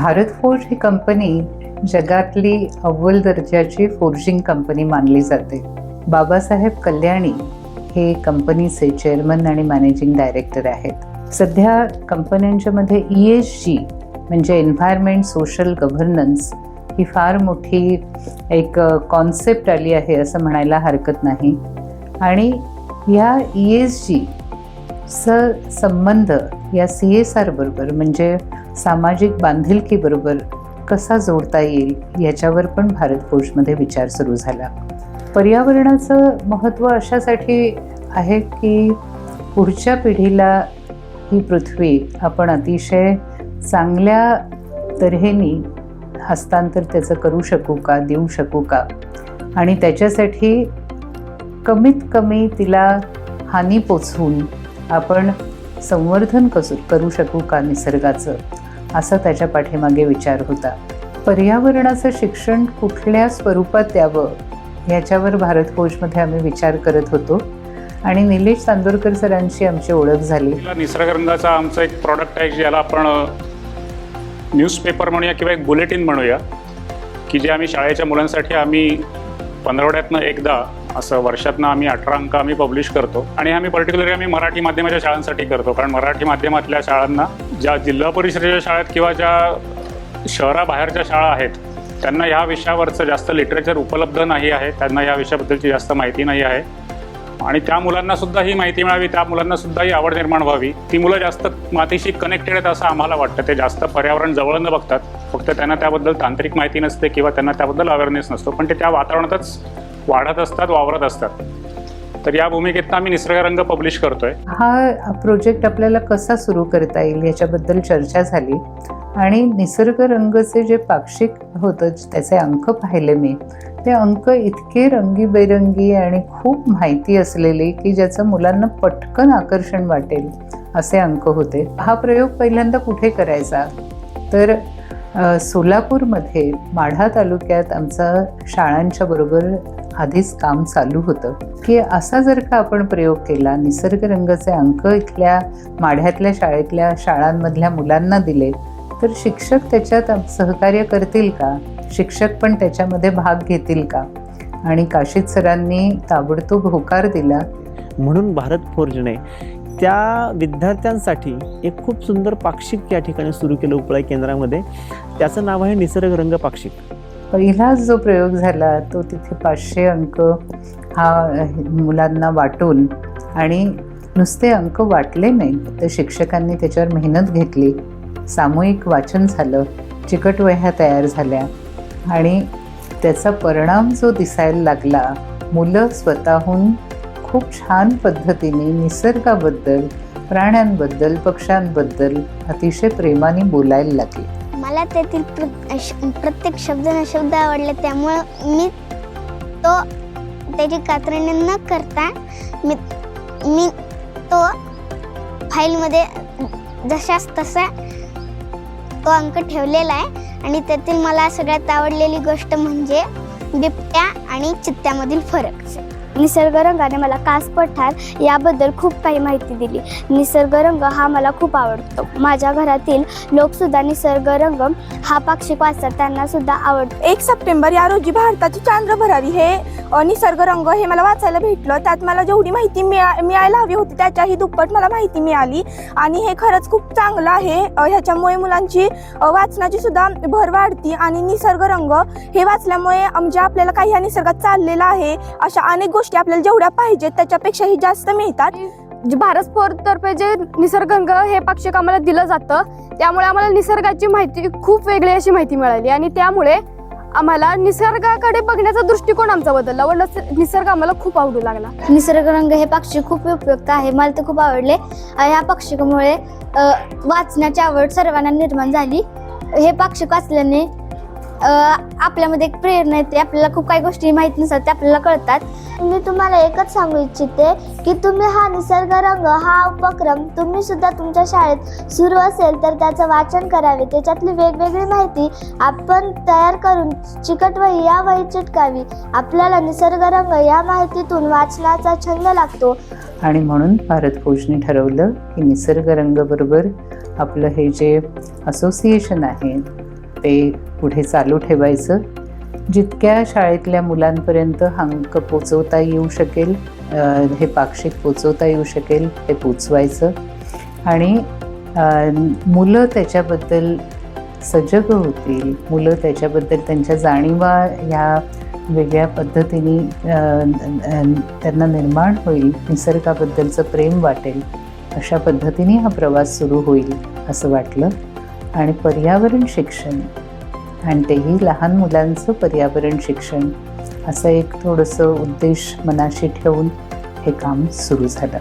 Bharat forge ही company जगातली अव्वल दर्जाची फोर्जिंग कंपनी मानली जाते. बाबासाहेब कल्याणी हे कंपनीचे चेअरमन आणि मॅनेजिंग डायरेक्टर आहेत. सध्या कंपन्यांच्या मध्ये ESG म्हणजे एन्व्हायरमेंट सोशल गव्हर्नन्स ही फार मोठी एक कॉन्सेप्ट आली आहे असं म्हणायला हरकत नाही. आणि या ESG संबंध या CSR बरोबर म्हणजे सामाजिक बांधिलकीबरोबर कसा जोडता येईल याच्यावर पण भारत फोर्जमध्ये विचार सुरू झाला. पर्यावरणाचं महत्त्व अशासाठी आहे की पुढच्या पिढीला ही पृथ्वी आपण अतिशय चांगल्या तऱ्हेने हस्तांतर त्याचं करू शकू का, देऊ शकू का, आणि त्याच्यासाठी कमीत कमी तिला हानी पोचवून आपण संवर्धन करू शकू का निसर्गाचं, असा त्याच्या पाठीमागे विचार होता. पर्यावरणाचं शिक्षण कुठल्या स्वरूपात द्यावं याच्यावर भारत फोर्जमध्ये आम्ही विचार करत होतो आणि निलेश चांदोरकर सरांची आमची ओळख झाली. निसर्गरंगाचा आमचा एक प्रॉडक्ट आहे ज्याला आपण न्यूजपेपर म्हणूया किंवा एक बुलेटिन म्हणूया, की जे आम्ही शाळेच्या मुलांसाठी आम्ही 15 एकदा असं वर्षातनं आम्ही 18 अंक आम्ही पब्लिश करतो. आणि आम्ही पर्टिक्युलरली आम्ही मराठी माध्यमाच्या शाळांसाठी करतो, कारण मराठी माध्यमातल्या शाळांना ज्या जिल्हा परिषदेच्या शाळेत किंवा ज्या शहराबाहेरच्या शाळा आहेत त्यांना ह्या विषयावरचं जास्त लिटरेचर उपलब्ध नाही आहे, त्यांना या विषयाबद्दलची जास्त माहिती नाही आहे. आणि त्या मुलांनासुद्धा ही माहिती मिळावी, त्या मुलांनासुद्धा ही आवड निर्माण व्हावी. ती मुलं जास्त मातीशी कनेक्टेड आहेत असं आम्हाला वाटतं. ते जास्त पर्यावरण जवळ न बघतात, फक्त त्यांना त्याबद्दल तांत्रिक माहिती नसते किंवा त्यांना त्याबद्दल अवेअरनेस नसतो, पण ते त्या वातावरणातच वाढत असतात, वावरत असतात. तर या भूमिकेत आम्ही निसर्गरंग पब्लिश करतोय. हा प्रोजेक्ट आपल्याला कसा सुरू करता येईल याच्याबद्दल चर्चा झाली आणि निसर्गरंगचे जे पाक्षिक होतं त्याचे अंक पाहिले मी. ते अंक इतके रंगीबेरंगी आणि खूप माहिती असलेले की ज्याचं मुलांना पटकन आकर्षण वाटेल असे अंक होते. हा प्रयोग पहिल्यांदा कुठे करायचा तर सोलापूरमध्ये माढा तालुक्यात आमचा शाळांच्या बरोबर आधीच काम चालू होतं की असा जर का आपण प्रयोग केला, निसर्गरंगाचे अंक इथल्या माढ्यातल्या शाळांमधल्या मुलांना दिले तर शिक्षक त्याच्यात सहकार्य करतील का, शिक्षक पण त्याच्यामध्ये भाग घेतील का. आणि काशीद सरांनी ताबडतोब होकार दिला. म्हणून भारत फोर्जने त्या विद्यार्थ्यांसाठी एक खूप सुंदर पाक्षिक या ठिकाणी सुरू केलं उपळा केंद्रामध्ये. त्याचं नाव आहे निसर्गरंग पाक्षिक. पहिलाच जो प्रयोग झाला तो तिथे 500 अंक हा मुलांना वाटून, आणि नुसते अंक वाटले नाही तर शिक्षकांनी त्याच्यावर मेहनत घेतली, सामूहिक वाचन झालं, चिकट वह्या तयार झाल्या आणि त्याचा परिणाम जो दिसायला लागला, मुलं स्वतःहून खूप छान पद्धतीने निसर्गाबद्दल, प्राण्यांबद्दल, पक्ष्यांबद्दल अतिशय प्रेमाने बोलायला लागले. मला त्यातील प्रत्येक शब्द आवडले, त्यामुळं मी त्याची कात्रणा न करता मी तो फाईलमध्ये जशाच तसा तो अंक ठेवलेला आहे. आणि त्यातील मला सगळ्यात आवडलेली गोष्ट म्हणजे बिबट्या आणि चित्त्यामधील फरक. निसर्गरंगाने मला कास पठार याबद्दल खूप काही माहिती दिली. निसर्गरंग हा मला खूप आवडतो. माझ्या घरातील लोकसुद्धा निसर्गरंग हा पाक्षिक वाचतात, त्यांना सुद्धा आवडतो. 1 सप्टेंबर या रोजी भारताची चांद्र भरारी हे निसर्गरंग हे मला वाचायला भेटलं. त्यात मला जेवढी माहिती मिळायला हवी होती त्याच्याही दुप्पट मला माहिती मिळाली आणि हे खरंच खूप चांगलं आहे. ह्याच्यामुळे मुलांची वाचनाची सुद्धा भर वाढती आणि निसर्गरंग हे वाचल्यामुळे म्हणजे आपल्याला काही ह्या निसर्गात चाललेलं आहे अशा अनेक गोष्टी आपल्याला जेवढ्या पाहिजेत त्याच्यापेक्षाही जास्त मिळतात. भारत फोर्जतर्फे जे निसर्गरंग हे पाक्षिक आम्हाला दिलं जातं त्यामुळे आम्हाला निसर्गाची माहिती खूप वेगळी अशी माहिती मिळाली आणि त्यामुळे आम्हाला निसर्गाकडे बघण्याचा दृष्टिकोन आमचा बदलला व निसर्ग आम्हाला खूप आवडू लागला. निसर्गरंग हे पाक्षिक खूप उपयुक्त आहे, मला ते खूप आवडले. ह्या पाक्षिकामुळे वाचण्याची आवड सर्वांना निर्माण झाली. हे पाक्षिक वाचल्याने आपल्यामध्ये एक प्रेरणा येते, आपल्याला खूप काही गोष्टी माहिती नसतात ते आपल्याला कळतात. मी तुम्हाला एकच सांगू इच्छिते की तुम्ही हा निसर्गरंग हा उपक्रम तुम्ही सुद्धा तुमच्या शाळेत सुरू असेल तर त्याचं वाचन करावे. त्याच्यातली वेगवेगळी माहिती आपण तयार करून चिकट वही या वही चिटकावी. आपल्याला निसर्गरंग या माहितीतून वाचनाचा छंद लागतो. आणि म्हणून भारत फोर्जने ठरवलं की निसर्गरंग बरोबर आपलं हे जे असोसिएशन आहे ते पुढे चालू ठेवायचं. जितक्या शाळेतल्या मुलांपर्यंत हा अंक पोचवता येऊ शकेल, हे पाक्षिक पोचवता येऊ शकेल ते पोचवायचं. आणि मुलं त्याच्याबद्दल सजग होतील, मुलं त्याच्याबद्दल त्यांच्या जाणीवा ह्या वेगळ्या पद्धतीने त्यांना निर्माण होईल, निसर्गाबद्दलचं प्रेम वाटेल, अशा पद्धतीने हा प्रवास सुरू होईल असं वाटलं. आणि पर्यावरण शिक्षण, आणि तेही लहान मुलांचं पर्यावरण शिक्षण, असं एक थोडंसं उद्देश मनाशी ठेवून हे काम सुरू झालं.